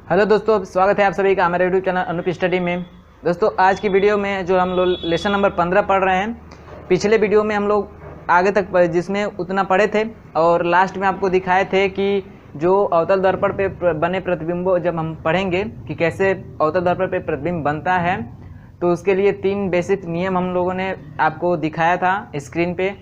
Hello दोस्तों, स्वागत है आप सभी का हमारे यूट्यूब चैनल अनूप स्टडी में। दोस्तों आज की वीडियो में जो हम लोग लेसन नंबर 15 पढ़ रहे हैं, पिछले वीडियो में हम लोग आगे तक जिसमें उतना पढ़े थे और लास्ट में आपको दिखाए थे कि जो अवतल दर्पण पे बने प्रतिबिंबों जब हम पढ़ेंगे कि कैसे अवतल दर्पण पे प्रतिबिंब बनता है, तो उसके लिए 3 बेसिक नियम हम लोगों ने आपको दिखाया था स्क्रीन पे।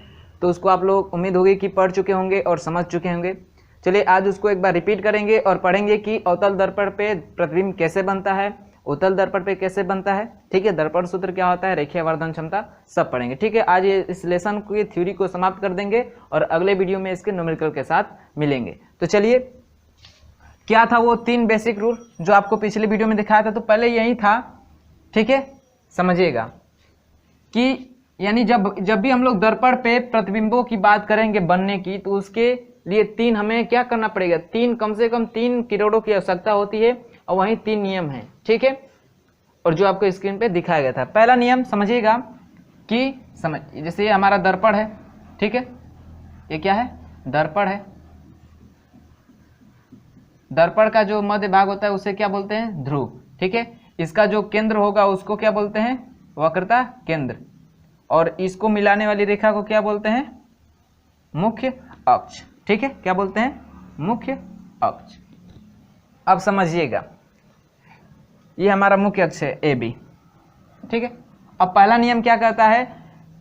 तो उसको आप लोग उम्मीद होगी कि पढ़ चुके होंगे और समझ चुके होंगे। चलिए आज उसको एक बार रिपीट करेंगे और पढ़ेंगे कि अवतल दर्पण पे प्रतिबिंब कैसे बनता है, उत्तल दर्पण पे कैसे बनता है। ठीक है, दर्पण सूत्र क्या होता है, रेखीय आवर्धन क्षमता, सब पढ़ेंगे। ठीक है, आज ये इस लेसन की थ्योरी को समाप्त कर देंगे और अगले वीडियो में इसके न्यूमेरिकल के साथ मिलेंगे। तो चलिए, क्या था वो 3 बेसिक रूल जो आपको पिछले वीडियो में दिखाया था। तो पहले यही था, ठीक है, समझिएगा कि यानी जब भी हम लोग दर्पण पे प्रतिबिंबों की बात करेंगे बनने की, तो उसके लिए 3 हमें क्या करना पड़ेगा, 3 कम से कम 3 किरणों की आवश्यकता होती है और वहीं 3 नियम हैं। ठीक है, और जो आपको स्क्रीन पे दिखाया गया था। पहला नियम समझिएगा कि जैसे ये हमारा दर्पण है, ठीक है, ये क्या है, दर्पण है। दर्पण का जो मध्य भाग होता है उसे क्या बोलते हैं, ध्रुव। ठीक है, इसका जो केंद्र होगा उसको क्या बोलते हैं, वक्रता केंद्र, और इसको मिलाने वाली रेखा को क्या बोलते हैं, मुख्य अक्ष। ठीक है, क्या बोलते हैं, मुख्य अक्ष। अब समझिएगा, ये हमारा मुख्य अक्ष है ए बी। ठीक है, अब पहला नियम क्या कहता है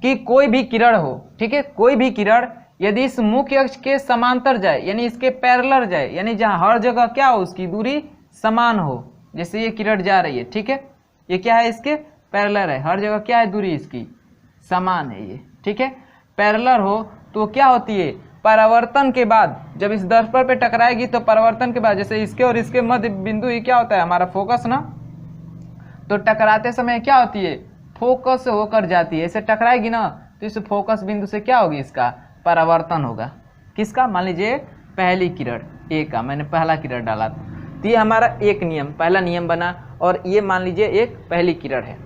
कि कोई भी किरण हो, ठीक है, कोई भी किरण यदि इस मुख्य अक्ष के समांतर जाए, यानी इसके पैरेलल जाए, यानी जहां हर जगह क्या हो, उसकी दूरी समान हो। जैसे ये किरण जा रही है, ठीक है, ये क्या है, इसके पैरेलल है, हर जगह क्या है, दूरी इसकी समान है ये। ठीक है, पैरेलल हो तो क्या होती है, परावर्तन के बाद जब इस दर्पण पे टकराएगी तो परावर्तन के बाद जैसे इसके और इसके मध्य बिंदु ही क्या होता है, हमारा फोकस ना, तो टकराते समय क्या होती है, फोकस से होकर जाती है। इसे टकराएगी ना तो इस फोकस बिंदु से क्या होगी, इसका परावर्तन होगा। किसका, मान लीजिए पहली किरण ए का, मैंने पहला किरण डाला तो ये हमारा एक नियम, पहला नियम बना। और ये मान लीजिए एक पहली किरण है।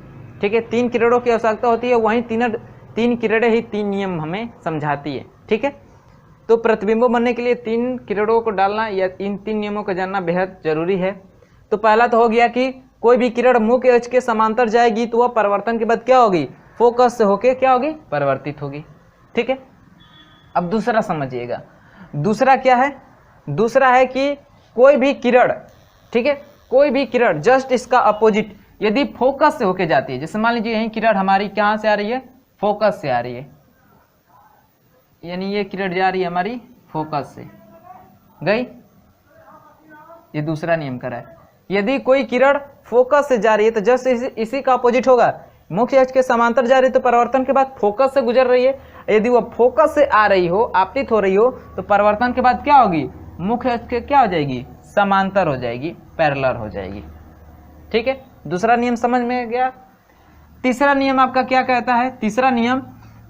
ठीक है, 3 किरणों की आवश्यकता होती है, वहीं 3 किरणें ही 3 नियम हमें समझाती है। ठीक है, तो प्रतिबिंबों बनने के लिए 3 किरणों को डालना या इन 3 नियमों को जानना बेहद जरूरी है। तो पहला तो हो गया कि कोई भी किरण मुख्य अक्ष के समांतर जाएगी तो वह परिवर्तन के बाद क्या होगी, फोकस से होके क्या होगी, परिवर्तित होगी। ठीक है, अब दूसरा समझिएगा, दूसरा क्या है, दूसरा है कि कोई भी किरण, ठीक है, कोई भी किरण जस्ट इसका अपोजिट यदि फोकस से होके जाती है, जैसे मान लीजिए यही किरण हमारी कहाँ से आ रही है, फोकस से आ रही है, यानी ये किरण जा रही है हमारी फोकस से गई, ये दूसरा नियम करा है। यदि कोई किरण फोकस से जा रही है तो जस्ट इसी का अपोजिट होगा, मुख्य अक्ष के समांतर जा रही है तो परावर्तन के बाद फोकस से गुजर रही है। यदि वह फोकस से आ रही हो, आपतित हो रही हो, तो परावर्तन के बाद क्या होगी, मुख्य अक्ष के क्या हो जाएगी, समांतर हो जाएगी, पैरेलल हो जाएगी। ठीक है, दूसरा नियम समझ में गया। तीसरा नियम आपका क्या कहता है, तीसरा नियम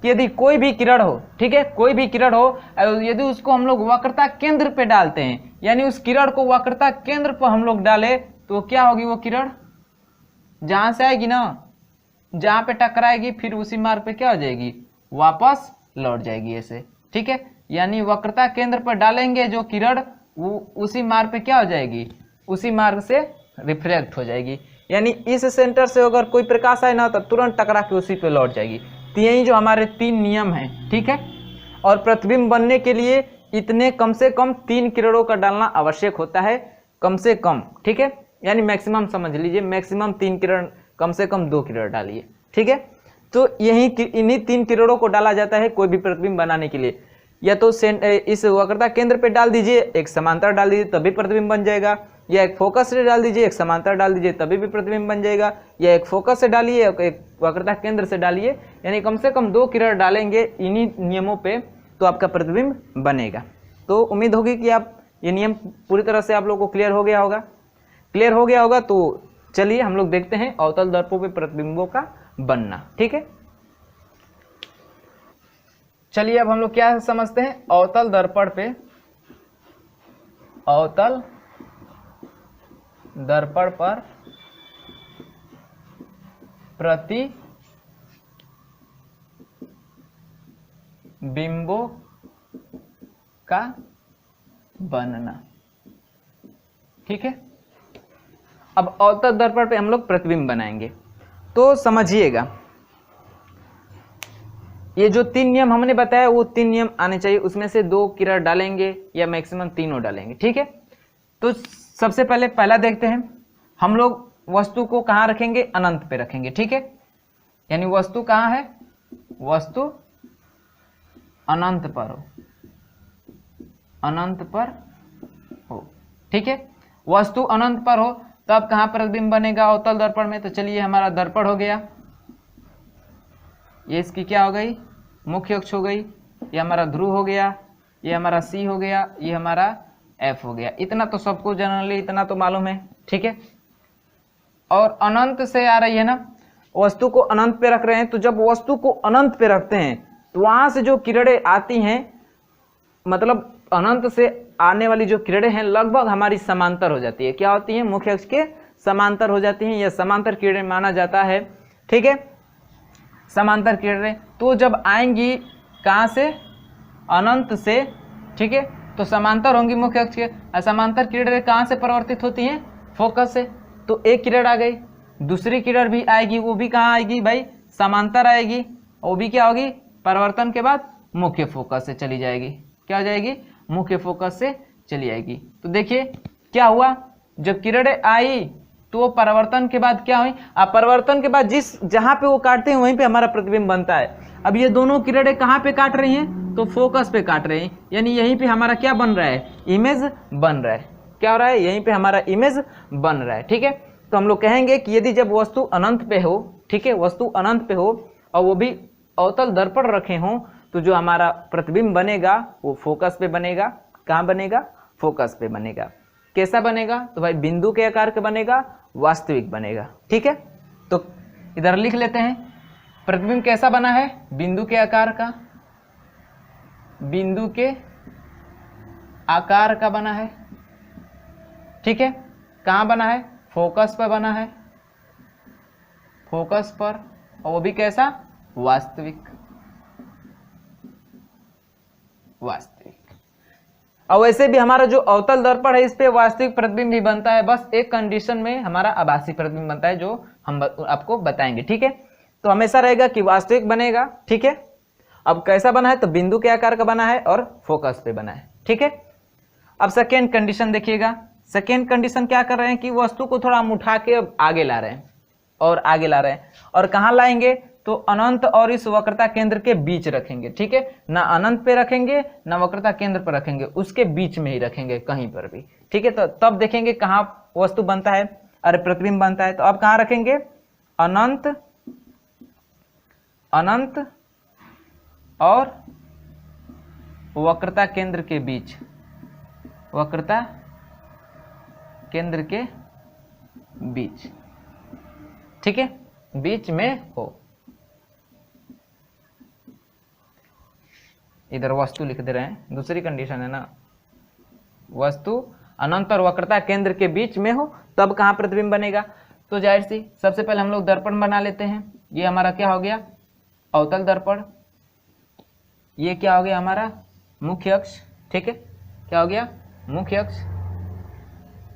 कि यदि कोई भी किरण हो, ठीक है, कोई भी किरण हो, यदि उसको हम लोग वक्रता केंद्र पे डालते हैं, यानी उस किरण को वक्रता केंद्र पर हम लोग डाले तो क्या होगी, वो किरण जहां से आएगी ना, जहां पे टकराएगी फिर उसी मार्ग पे क्या हो जाएगी, वापस लौट जाएगी ऐसे। ठीक है, यानी वक्रता केंद्र पर डालेंगे जो किरण, वो उसी मार्ग पे क्या हो जाएगी, उसी मार्ग से रिफ्लेक्ट हो जाएगी। यानी इस सेंटर से अगर कोई प्रकाश आए ना तो तुरंत टकरा के उसी पे लौट जाएगी। तो यही जो हमारे 3 नियम हैं। ठीक है, और प्रतिबिंब बनने के लिए इतने कम से कम 3 किरणों का डालना आवश्यक होता है, कम से कम। ठीक है, यानी मैक्सिमम समझ लीजिए, मैक्सिमम 3 किरण, कम से कम 2 किरण डालिए। ठीक है, तो इन्हीं 3 किरणों को डाला जाता है कोई भी प्रतिबिंब बनाने के लिए। या तो इस वक्रता केंद्र पे डाल दीजिए, एक समांतर डाल दीजिए तभी प्रतिबिंब बन जाएगा, या एक फोकस से डाल दीजिए, एक समांतर डाल दीजिए तभी भी प्रतिबिंब बन जाएगा, या एक फोकस से डालिए, एक वक्रता केंद्र से डालिए, यानी कम से कम 2 किरण डालेंगे इन्हीं नियमों पे तो आपका प्रतिबिंब बनेगा। तो उम्मीद होगी कि आप ये नियम पूरी तरह से आप लोगों को क्लियर हो गया होगा। क्लियर हो गया होगा तो चलिए हम लोग देखते हैं अवतल दर्पणों पे प्रतिबिंबों का बनना। ठीक है, चलिए अब हम लोग क्या समझते हैं, अवतल दर्पण पे, अवतल दर्पण पर प्रतिबिंबों का बनना। ठीक है, अब अवतल दर्पण पे हम लोग प्रतिबिंब बनाएंगे। तो समझिएगा, ये जो 3 नियम हमने बताया वो 3 नियम आने चाहिए, उसमें से 2 किरण डालेंगे या मैक्सिमम तीनों डालेंगे, ठीक है। तो सबसे पहले पहला देखते हैं, हम लोग वस्तु को कहाँ रखेंगे, अनंत पे रखेंगे, ठीक है। यानी वस्तु कहाँ है, वस्तु अनंत पर हो, अनंत पर हो, ठीक है। वस्तु अनंत पर हो तब कहाँ प्रतिबिंब बनेगा, अवतल दर्पण में। तो चलिए हमारा दर्पण हो गया, ये इसकी क्या हो गई, मुख्य अक्ष हो गई, ये हमारा ध्रुव हो गया, ये हमारा सी हो गया, ये हमारा एफ हो गया। इतना तो सबको जनरली इतना तो मालूम है, ठीक है। और अनंत से आ रही है ना, वस्तु को अनंत पे रख रहे हैं, तो जब वस्तु को अनंत पे रखते हैं तो वहां से जो किरणें आती हैं, मतलब अनंत से आने वाली जो किरणें हैं लगभग हमारी समांतर हो जाती है। क्या होती है, मुख्य अक्ष के समांतर हो जाती हैं, यह समांतर किरणें माना जाता है, ठीक है। समांतर किरणें तो जब आएंगी कहाँ से, अनंत से, ठीक है। तो समांतर होंगी मुख्य अक्ष के। समांतर किरणें कहाँ से परिवर्तित होती हैं, फोकस से। तो एक किरण आ गई, दूसरी किरण भी आएगी, वो भी कहाँ आएगी भाई, समांतर आएगी, वो भी क्या होगी, परिवर्तन के बाद मुख्य फोकस से चली जाएगी। क्या हो जाएगी, मुख्य फोकस से चली आएगी। तो देखिए क्या हुआ, जब किरणें आई तो वो परिवर्तन के बाद क्या हुई, परिवर्तन के बाद जहां पे वो काटते हैं वहीं पे हमारा प्रतिबिंब बनता है। अब ये दोनों किरणें कहाँ पे काट रही हैं, तो फोकस पे काट रही हैं, यानी यहीं पे हमारा क्या बन रहा है, इमेज बन रहा है। क्या हो रहा है, यहीं पे हमारा इमेज बन रहा है, ठीक है। तो हम लोग कहेंगे कि यदि जब वस्तु अनंत पे हो, ठीक है, वस्तु अनंत पे हो और वो भी अवतल दर्पण रखे हों, तो जो हमारा प्रतिबिंब बनेगा वो फोकस पे बनेगा। कहाँ बनेगा, फोकस पे बनेगा। कैसा बनेगा, तो भाई बिंदु के आकार का बनेगा, वास्तविक बनेगा, ठीक है। तो इधर लिख लेते हैं, प्रतिबिंब कैसा बना है, बिंदु के आकार का, बिंदु के आकार का बना है, ठीक है। कहाँ बना है, फोकस पर बना है, फोकस पर, और वो भी कैसा, वास्तविक, वास्तविक। और वैसे भी हमारा जो अवतल दर्पण है इस पे वास्तविक प्रतिबिंब भी बनता है, बस एक कंडीशन में हमारा आभासी प्रतिबिंब बनता है, जो हम आपको बताएंगे, ठीक है। तो हमेशा रहेगा कि वास्तविक बनेगा, ठीक है। अब कैसा बना है, तो बिंदु के आकार का बना है और फोकस पे बना है, ठीक है। अब सेकेंड कंडीशन देखिएगा, सेकेंड कंडीशन क्या कर रहे हैं कि वस्तु को थोड़ा हम उठा के आगे ला रहे हैं और आगे ला रहे हैं, और कहाँ लाएंगे, तो अनंत और इस वक्रता केंद्र के बीच रखेंगे, ठीक है। ना अनंत पे रखेंगे ना वक्रता केंद्र पर रखेंगे, उसके बीच में ही रखेंगे कहीं पर भी, ठीक है। तो तब देखेंगे कहाँ वस्तु बनता है, अरे प्रतिबिंब बनता है। तो अब कहाँ रखेंगे, अनंत, अनंत और वक्रता केंद्र के बीच, वक्रता केंद्र के बीच, ठीक है, बीच में हो। इधर वस्तु लिख दे रहे हैं, दूसरी कंडीशन है ना, वस्तु अनंत और वक्रता केंद्र के बीच में हो तब कहाँ प्रतिबिंब बनेगा। तो जाहिर सी सबसे पहले हम लोग दर्पण बना लेते हैं। ये हमारा क्या हो गया, अवतल दर्पण। ये क्या हो गया, हमारा मुख्य अक्ष, ठीक है। क्या हो गया, मुख्य अक्ष।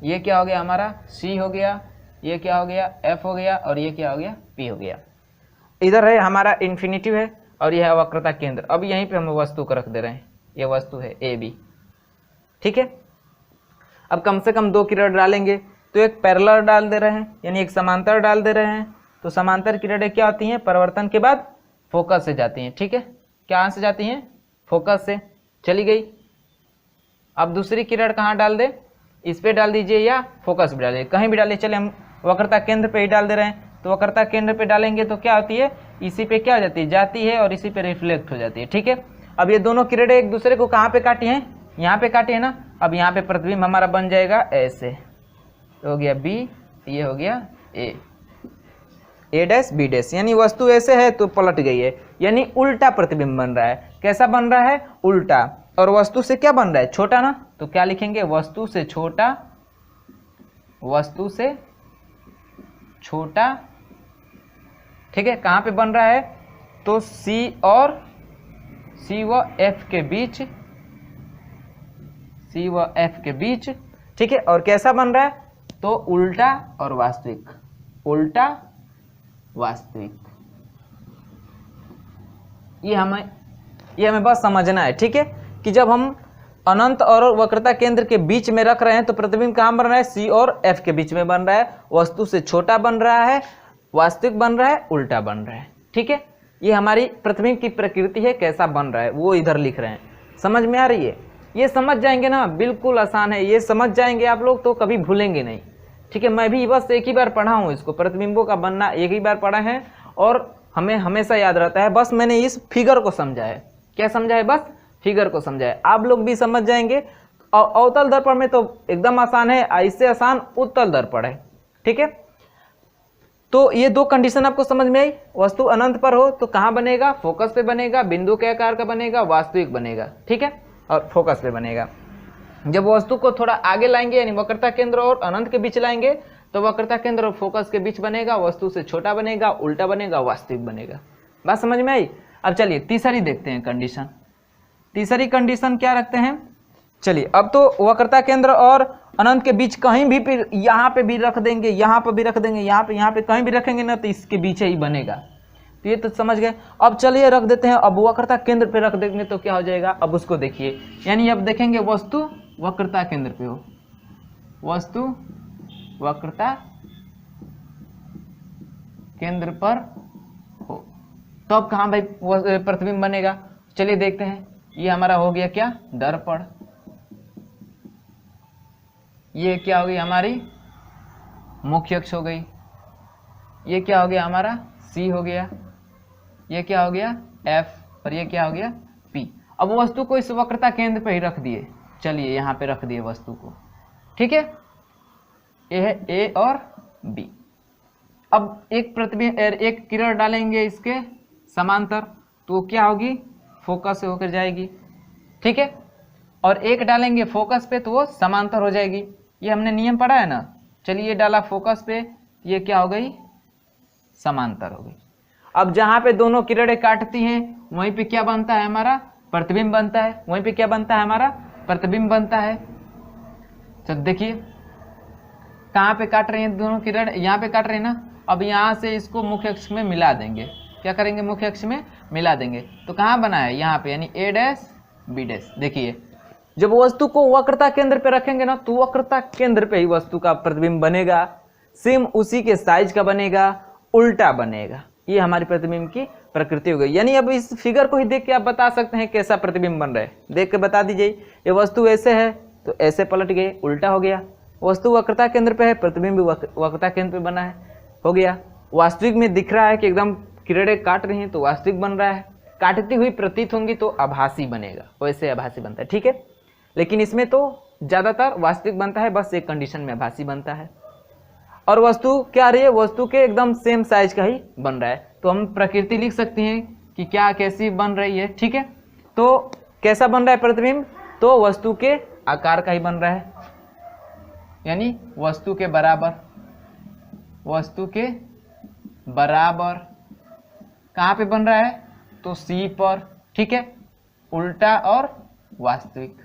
ये क्या हो गया, हमारा C हो गया, ये क्या हो गया, F हो गया, और ये क्या हो गया, P हो गया। इधर है हमारा इन्फिनिटिव है और यह है वक्रता केंद्र। अब यहीं पे हम वस्तु को रख दे रहे हैं, ये वस्तु है AB, ठीक है। अब कम से कम 2 किरण डालेंगे, तो एक पैरेलल डाल दे रहे हैं, यानी एक समांतर डाल दे रहे हैं। तो समांतर किरणें क्या होती हैं, परिवर्तन के बाद फोकस से जाती हैं, ठीक है। कहाँ से जाती हैं, फोकस से चली गई। अब दूसरी किरण कहाँ डाल दे, इस पे डाल दीजिए या फोकस पे डालिए, कहीं भी डालिए। चले हम वक्रता केंद्र पे ही डाल दे रहे हैं, तो वक्रता केंद्र पे डालेंगे तो क्या होती है, इसी पे क्या हो जाती है, जाती है और इसी पे रिफ्लेक्ट हो जाती है, ठीक है। अब ये दोनों किरणें एक दूसरे को कहाँ पे काटी हैं, यहाँ पे काटी है ना। अब यहाँ पे प्रतिबिंब हमारा बन जाएगा ऐसे, हो गया B, ये हो गया A डैश B डैश, यानी वस्तु ऐसे है तो पलट गई है, यानी उल्टा प्रतिबिंब बन रहा है। कैसा बन रहा है, उल्टा। और वस्तु से क्या बन रहा है, छोटा ना, तो क्या लिखेंगे, वस्तु से छोटा, वस्तु से छोटा, ठीक है। कहाँ पे बन रहा है, तो C व F के बीच, C व F के बीच, ठीक है। और कैसा बन रहा है, तो उल्टा और वास्तविक, उल्टा वास्तविक, ये हमें बस समझना है, ठीक है, कि जब हम अनंत और वक्रता केंद्र के बीच में रख रहे हैं तो प्रतिबिंब कहाँ बन रहा है, सी और एफ के बीच में बन रहा है, वस्तु से छोटा बन रहा है, वास्तविक बन रहा है, उल्टा बन रहा है, ठीक है। ये हमारी प्रतिबिंब की प्रकृति है, कैसा बन रहा है वो इधर लिख रहे हैं। समझ में आ रही है? ये समझ जाएंगे ना, बिल्कुल आसान है, ये समझ जाएंगे आप लोग तो कभी भूलेंगे नहीं, ठीक है। मैं भी बस एक ही बार पढ़ा हूँ इसको, प्रतिबिंबों का बनना एक ही बार पढ़ा है और हमें हमेशा याद रहता है। बस मैंने इस फिगर को समझा है। क्या समझा है? बस फिगर को समझा है। आप लोग भी समझ जाएंगे। और अवतल दर्पण में तो एकदम आसान है, इससे आसान उत्तल दर्पण है, ठीक है। तो ये दो कंडीशन आपको समझ में आई। वस्तु अनंत पर हो तो कहाँ बनेगा, फोकस पे बनेगा, बिंदु के आकार का बनेगा, वास्तविक बनेगा, ठीक है, और फोकस पे बनेगा। जब वस्तु को थोड़ा आगे लाएंगे यानी वक्रता केंद्र और अनंत के बीच लाएंगे तो वक्रता केंद्र और फोकस के बीच बनेगा, वस्तु से छोटा बनेगा, उल्टा बनेगा, वास्तविक बनेगा। बात समझ में आई? अब चलिए तीसरी देखते हैं कंडीशन। तीसरी कंडीशन क्या रखते हैं? चलिए अब तो वक्रता केंद्र और अनंत के बीच कहीं भी, फिर यहाँ पे भी रख देंगे, यहाँ पे भी रख देंगे, यहाँ पे कहीं भी रखेंगे ना तो इसके बीच ही बनेगा। तो ये तो समझ गए। अब चलिए रख देते हैं, अब वक्रता केंद्र पे रख देंगे तो क्या हो जाएगा, अब उसको देखिए। यानी अब देखेंगे वस्तु वक्रता केंद्र पे हो, वस्तु वक्रता केंद्र पर हो, तो अब कहाँ भाई प्रतिबिंब बनेगा? चलिए देखते हैं। ये हमारा हो गया क्या, दर्पण। ये क्या हो गई हमारी मुख्य अक्ष हो गई। ये क्या हो गया हमारा सी हो गया। ये क्या हो गया एफ, और ये क्या हो गया पी। अब वस्तु को इस वक्रता केंद्र पे ही रख दिए। चलिए यहाँ पे रख दिए वस्तु को, ठीक है। ये है ए और बी। अब एक प्रतिबिंब, एक किरण डालेंगे इसके समांतर तो क्या होगी, फोकस से होकर जाएगी, ठीक है। और एक डालेंगे फोकस पे तो वो समांतर हो जाएगी। ये हमने नियम पढ़ा है ना। चलिए डाला फोकस पे, ये क्या हो गई, समांतर हो गई। अब जहां पे दोनों किरणें काटती हैं वहीं पे क्या बनता है हमारा, प्रतिबिंब बनता है। वहीं पे क्या बनता है हमारा, प्रतिबिंब बनता है। तो देखिए कहाँ पे काट रही हैं दोनों किरण, यहाँ पे काट रहे हैं ना। अब यहाँ से इसको मुख्य अक्ष में मिला देंगे। क्या करेंगे, मुख्य अक्ष में मिला देंगे। तो कहाँ बना है, यहाँ पे, यानी ए डैश बी डैश। देखिए जब वस्तु को वक्रता केंद्र पे रखेंगे ना तो वक्रता केंद्र पे ही वस्तु का प्रतिबिंब बनेगा, सेम उसी के साइज का बनेगा, उल्टा बनेगा। ये हमारी प्रतिबिंब की प्रकृति हो गई। यानी अब इस फिगर को ही देख के आप बता सकते हैं कैसा प्रतिबिंब बन रहा है। देख के बता दीजिए, ये वस्तु ऐसे है तो ऐसे पलट गए, उल्टा हो गया। वस्तु वक्रता केंद्र पे है, प्रतिबिंब वक्रता केंद्र पे बना है, हो गया। वास्तविक में दिख रहा है कि एकदम किरणें काट रही हैं तो वास्तविक बन रहा है। काटती हुई प्रतीत होंगी तो आभासी बनेगा, वैसे आभासी बनता है, ठीक है। लेकिन इसमें तो ज्यादातर वास्तविक बनता है, बस एक कंडीशन में आभासी बनता है। और वस्तु क्या रही है, वस्तु के एकदम सेम साइज का ही बन रहा है। तो हम प्रकृति लिख सकते हैं कि क्या कैसी बन रही है, ठीक है। तो कैसा बन रहा है प्रतिबिंब, तो वस्तु के आकार का ही बन रहा है, यानी वस्तु के बराबर। वस्तु के बराबर कहाँ पे बन रहा है, तो सी पर, ठीक है। उल्टा और वास्तविक,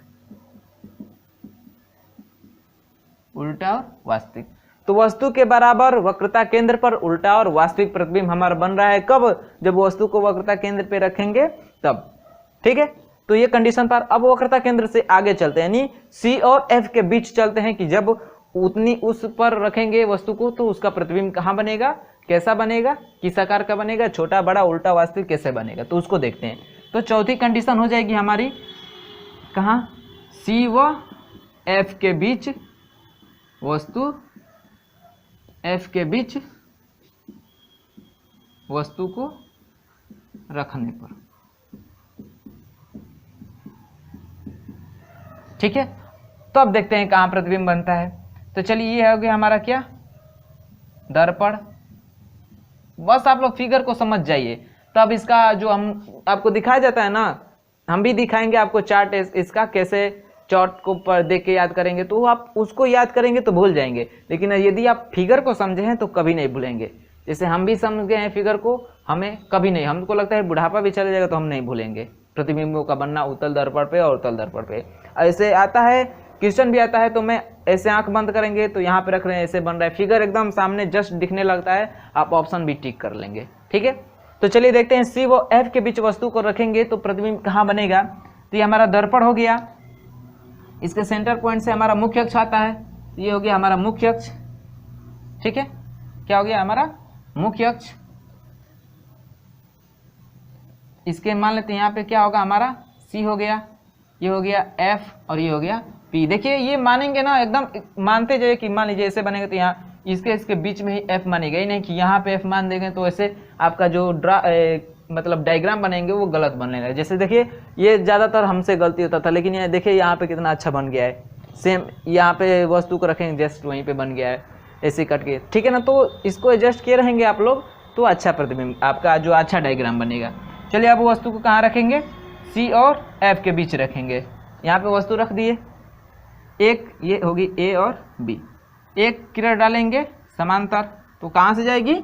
उल्टा और वास्तविक। तो वस्तु के बराबर वक्रता केंद्र पर उल्टा और वास्तविक प्रतिबिंब हमारा बन रहा है। कब, जब वस्तु को वक्रता केंद्र पे रखेंगे तब, ठीक है। तो ये कंडीशन पर अब वक्रता केंद्र से आगे चलते हैं, यानी सी और एफ के बीच चलते हैं कि जब उतनी उस पर रखेंगे वस्तु को तो उसका प्रतिबिंब कहाँ बनेगा, कैसा बनेगा, किस आकार का बनेगा, छोटा बड़ा उल्टा वास्तविक कैसे बनेगा, तो उसको देखते हैं। तो चौथी कंडीशन हो जाएगी हमारी कहाँ, सी व एफ के बीच, वस्तु एफ के बीच वस्तु को रखने पर, ठीक है। तो अब देखते हैं कहाँ प्रतिबिंब बनता है। तो चलिए ये हो गया हमारा क्या, दर्पण। बस आप लोग फिगर को समझ जाइए। तो अब इसका जो हम आपको दिखाया जाता है ना, हम भी दिखाएंगे आपको चार्ट इसका कैसे चार्ट को पर देख के याद करेंगे तो आप उसको याद करेंगे तो भूल जाएंगे, लेकिन यदि आप फिगर को समझे हैं तो कभी नहीं भूलेंगे। जैसे हम भी समझ गए हैं फिगर को, हमें कभी नहीं, हमको लगता है बुढ़ापा भी चले जाएगा तो हम नहीं भूलेंगे प्रतिबिंबों का बनना उत्तल दर्पण पे और उत्तल दर्पण पे। ऐसे आता है क्वेश्चन भी आता है तो मैं ऐसे आंख बंद करेंगे तो यहाँ पे रख रहे हैं, ऐसे बन रहा है, फिगर एकदम सामने जस्ट दिखने लगता है, आप ऑप्शन भी टिक कर लेंगे। ठीक है, तो चलिए देखते हैं सी व एफ के बीच वस्तु को रखेंगे तो प्रतिबिंब कहाँ बनेगा। तो ये हमारा दर्पण हो गया, इसके सेंटर पॉइंट से हमारा मुख्य अक्ष आता है, ये हो गया हमारा मुख्य अक्ष। ठीक है, क्या हो गया हमारा मुख्य अक्ष। इसके मान लेते हैं यहाँ पे क्या होगा हमारा सी हो गया, ये हो गया एफ और ये हो गया पी। देखिए ये मानेंगे ना, एकदम मानते जाइए कि मान लीजिए ऐसे बनेगा तो यहाँ इसके बीच में ही एफ मानेगा ही नहीं कि यहाँ पे एफ मान देंगे तो ऐसे आपका जो मतलब डायग्राम बनेंगे वो गलत बनने लगे। जैसे देखिए ये ज़्यादातर हमसे गलती होता था, लेकिन ये देखिए यहाँ पे कितना अच्छा बन गया है। सेम यहाँ पे वस्तु को रखेंगे जस्ट वहीं पे बन गया है ऐसे कट के। ठीक है ना, तो इसको एडजस्ट किए रहेंगे आप लोग तो अच्छा प्रतिबिंब आपका जो अच्छा डायग्राम बनेगा। चलिए अब वस्तु को कहाँ रखेंगे, सी और एफ के बीच रखेंगे। यहाँ पे वस्तु रख दिए, एक ये होगी ए और बी, एक किरण डालेंगे समांतर तो कहाँ से जाएगी,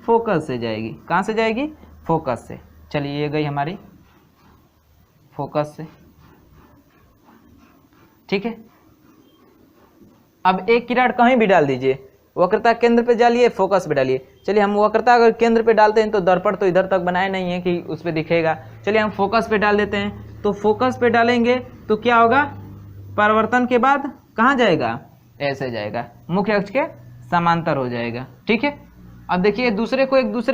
फोकस से जाएगी। कहाँ से जाएगी, फोकस से। चलिए ये गई हमारी फोकस से। ठीक है, अब एक किरण कहीं भी डाल दीजिए, वक्रता केंद्र पे डालिए, फोकस पे डालिए। चलिए हम वक्रता अगर केंद्र पे डालते हैं तो दर्पण तो इधर तक बनाए नहीं है कि उस पर दिखेगा। चलिए हम फोकस पे डाल देते हैं, तो फोकस पे डालेंगे तो क्या होगा, परिवर्तन के बाद कहाँ जाएगा, ऐसे जाएगा, मुख्य अक्ष के समांतर हो जाएगा। ठीक है, अब देखिए एक दूसरे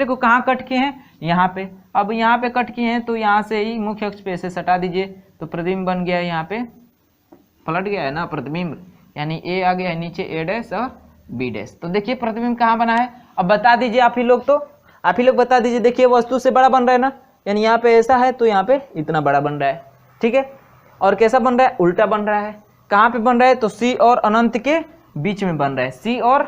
को कहाँ कट किए हैं, यहाँ पे। अब यहाँ पे कट किए हैं तो यहाँ से ही मुख्य अक्ष पे ऐसे सटा दीजिए तो प्रतिबिंब बन गया है, यहाँ पे पलट गया है ना प्रतिबिंब, यानी ए आ गया है नीचे, ए डैश और बी डैश। तो देखिए प्रतिबिंब कहाँ बना है, अब बता दीजिए आप ही लोग बता दीजिए। देखिए वस्तु से बड़ा बन रहा है ना, यानी यहाँ पे ऐसा है तो यहाँ पे इतना बड़ा बन रहा है। ठीक है, और कैसा बन रहा है, उल्टा बन रहा है। कहाँ पे बन रहा है, तो सी और अनंत के बीच में बन रहा है, सी और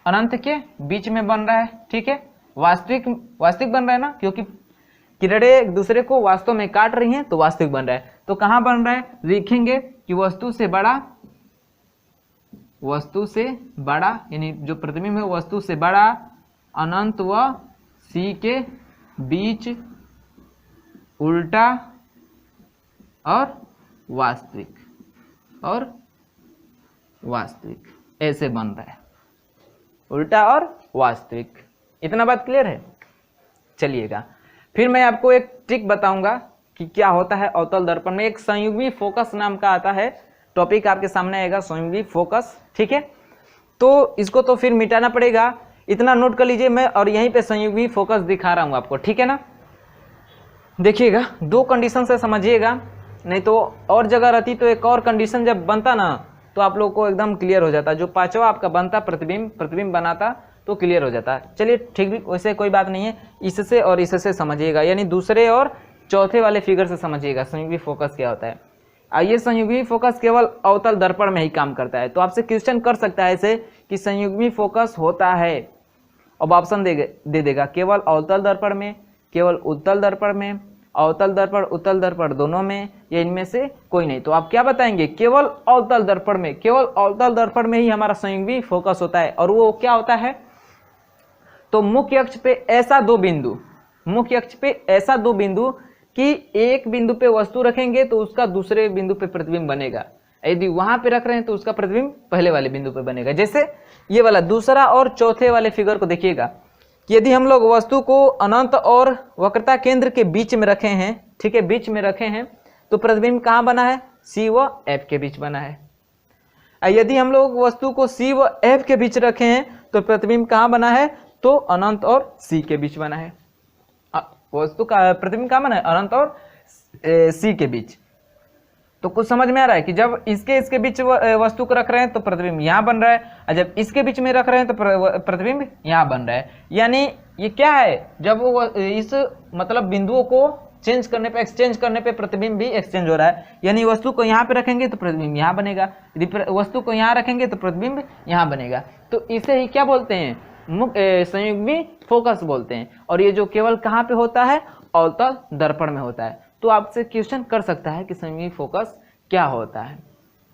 अनंत के बीच में बन रहा है। ठीक है, वास्तविक बन रहा है ना, क्योंकि किरणें एक दूसरे को वास्तव में काट रही हैं तो वास्तविक बन रहा है। तो कहाँ बन रहा है, लिखेंगे कि वस्तु से बड़ा यानी जो प्रतिबिंब है वस्तु से बड़ा, अनंत व सी के बीच, उल्टा और वास्तविक ऐसे बन रहा है, उल्टा और वास्तविक। इतना बात क्लियर है। चलिएगा फिर मैं आपको एक ट्रिक बताऊंगा कि क्या होता है अवतल दर्पण में। एक संयुग्मी फोकस नाम का आता है, टॉपिक आपके सामने आएगा, संयुग्मी फोकस। ठीक है, तो इसको तो फिर मिटाना पड़ेगा, इतना नोट कर लीजिए मैं, और यहीं पे संयुग्मी फोकस दिखा रहा हूँ आपको। ठीक है ना, देखिएगा दो कंडीशन से समझिएगा, नहीं तो और जगह रहती तो एक और कंडीशन जब बनता ना तो आप लोग को एकदम क्लियर हो जाता। जो पांचवा आपका बनता प्रतिबिंब बनाता तो क्लियर हो जाता। चलिए ठीक भी, वैसे कोई बात नहीं है, इससे और इससे समझिएगा, यानी दूसरे और चौथे वाले फिगर से समझिएगा संयुग्मी फोकस क्या होता है। आइए, संयुग्मी फोकस केवल अवतल दर्पण में ही काम करता है। तो आपसे क्वेश्चन कर सकता है ऐसे कि संयुग्मी फोकस होता है, अब ऑप्शन दे देगा केवल अवतल दर्पण में, केवल उत्तल दर्पण में, अवतल दर्पण उत्तल दर्पण दोनों में, या इनमें से कोई नहीं। तो आप क्या बताएंगे, केवल अवतल दर्पण में, केवल अवतल दर्पण में ही हमारा संयुग्मी फोकस होता है। और वो क्या होता है, तो मुख्य अक्ष पे ऐसा दो बिंदु कि एक बिंदु पे वस्तु रखेंगे तो उसका दूसरे बिंदु पे प्रतिबिंब बनेगा, यदि वहां पे रख रहे हैं तो उसका प्रतिबिंब पहले वाले बिंदु पे बनेगा। जैसे ये वाला दूसरा और चौथे वाले फिगर को देखिएगा कि यदि हम लोग वस्तु को अनंत और वक्रता केंद्र के बीच में रखे हैं, ठीक है, बीच में रखे हैं, तो प्रतिबिंब कहाँ बना है, सी व एफ के बीच बना है। यदि हम लोग वस्तु को सी व एफ के बीच रखे हैं तो प्रतिबिंब कहाँ बना है, तो अनंत और सी के बीच बना है। वस्तु का प्रतिबिंब कहाँ बना है, अनंत और सी के बीच। तो कुछ समझ में आ रहा है कि जब इसके बीच वस्तु को रख रहे हैं तो प्रतिबिंब यहाँ बन रहा है, और जब इसके बीच में रख रहे हैं तो प्रतिबिंब यहाँ बन रहा है। यानी ये क्या है, जब वो इस मतलब बिंदुओं को चेंज करने पे, एक्सचेंज करने पे प्रतिबिंब भी एक्सचेंज हो रहा है। यानी वस्तु को यहाँ पे रखेंगे तो प्रतिबिंब यहाँ बनेगा, यदि वस्तु को यहाँ रखेंगे तो प्रतिबिंब यहाँ बनेगा। तो इसे ही क्या बोलते हैं, संयुग्मी फोकस बोलते हैं। और ये जो केवल कहाँ पे होता है, अवतल दर्पण में होता है। तो आपसे क्वेश्चन कर सकता है कि संयुग्मी फोकस क्या होता है।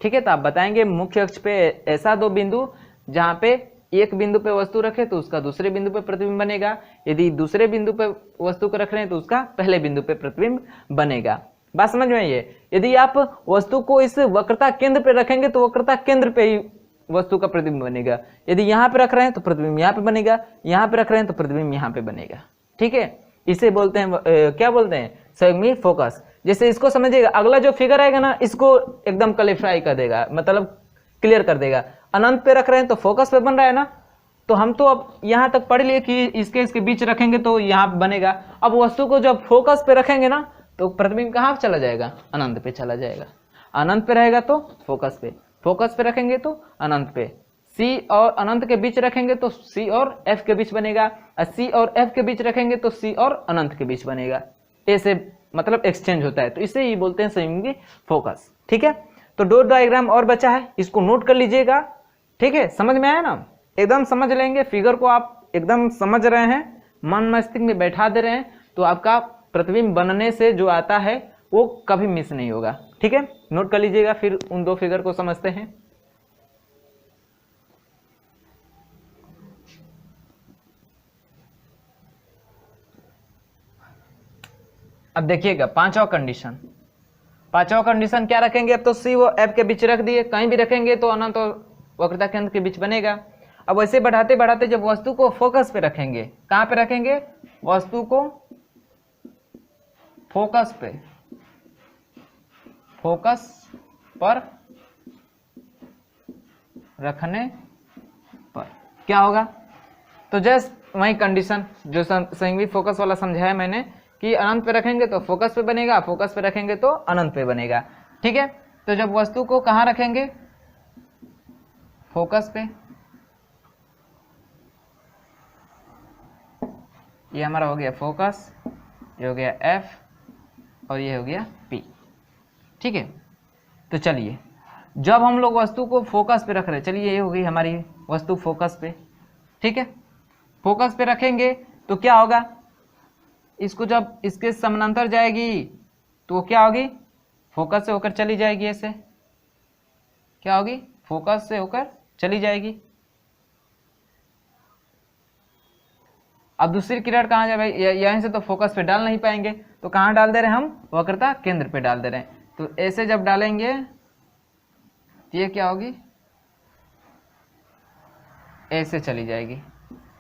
ठीक है, तो आप बताएंगे मुख्य अक्ष पे ऐसा दो बिंदु जहाँ पे एक बिंदु पे वस्तु रखे तो उसका दूसरे बिंदु पे प्रतिबिंब बनेगा, यदि दूसरे बिंदु पे वस्तु को रख रहे हैं तो उसका पहले बिंदु पे प्रतिबिंब बनेगा। बात समझ में आई है। यदि आप वस्तु को इस वक्रता केंद्र पे रखेंगे तो वक्रता केंद्र पे ही वस्तु का प्रतिबिंब बनेगा। यदि यहाँ पे रख रहे हैं तो प्रतिबिंब यहाँ पे बनेगा, यहाँ पे रख रहे हैं तो प्रतिबिंब यहाँ पे बनेगा। ठीक है, इसे बोलते हैं क्या बोलते हैं, संयुग्मी फोकस। जैसे इसको समझिएगा, अगला जो फिगर आएगा ना इसको एकदम क्लियरिफाई कर देगा, मतलब क्लियर कर देगा। अनंत पे रख रहे हैं तो फोकस पे बन रहा है ना, तो हम तो अब यहाँ तक पढ़ लिए कि इसके बीच रखेंगे तो यहाँ पे बनेगा। अब वस्तु को जब फोकस पे रखेंगे ना तो प्रतिबिंब कहाँ चला जाएगा, अनंत पे चला जाएगा। अनंत पे रहेगा तो फोकस पे, फोकस पे रखेंगे तो अनंत पे, सी और अनंत के बीच रखेंगे तो सी और एफ के बीच बनेगा, और सी और एफ के बीच रखेंगे तो सी और अनंत के बीच बनेगा। ऐसे मतलब एक्सचेंज होता है, तो इसे ही बोलते हैं संयुग्मी फोकस। ठीक है, तो डॉट डायग्राम और बचा है, इसको नोट कर लीजिएगा। ठीक है, समझ में आया ना, एकदम समझ लेंगे। फिगर को आप एकदम समझ रहे हैं, मन मस्तिष्क में बैठा दे रहे हैं, तो आपका प्रतिबिंब बनने से जो आता है वो कभी मिस नहीं होगा। ठीक है, नोट कर लीजिएगा, फिर उन दो फिगर को समझते हैं। अब देखिएगा पांचवा कंडीशन क्या रखेंगे। अब तो सी व एफ के बीच रख दिए, कहीं भी रखेंगे तो अनंत और वक्रता केंद्र के बीच बनेगा। अब वैसे बढ़ाते बढ़ाते जब वस्तु को फोकस पे रखेंगे, कहां पे रखेंगे, वस्तु को फोकस पर रखने पर क्या होगा, तो जस्ट वही कंडीशन जो संयुग्मी फोकस वाला समझाया मैंने कि अनंत पे रखेंगे तो फोकस पे बनेगा, फोकस पे रखेंगे तो अनंत पे बनेगा। ठीक है, तो जब वस्तु को कहां रखेंगे, फोकस पे, ये हमारा हो गया फोकस, ये हो गया एफ और ये हो गया पी। ठीक है, तो चलिए जब हम लोग वस्तु को फोकस पे रख रहे हैं, चलिए ये हो गई हमारी वस्तु फोकस पे। ठीक है, फोकस पे रखेंगे तो क्या होगा, इसको जब इसके समानांतर जाएगी तो वो क्या होगी, फोकस से होकर चली जाएगी। ऐसे क्या होगी, फोकस से होकर चली जाएगी। अब दूसरी किरण कहाँ जाए भाई, यहीं से तो फोकस पे डाल नहीं पाएंगे, तो कहाँ डाल दे रहे हैं हम, वक्रता केंद्र पे डाल दे रहे हैं। तो ऐसे जब डालेंगे ये क्या होगी, ऐसे चली जाएगी।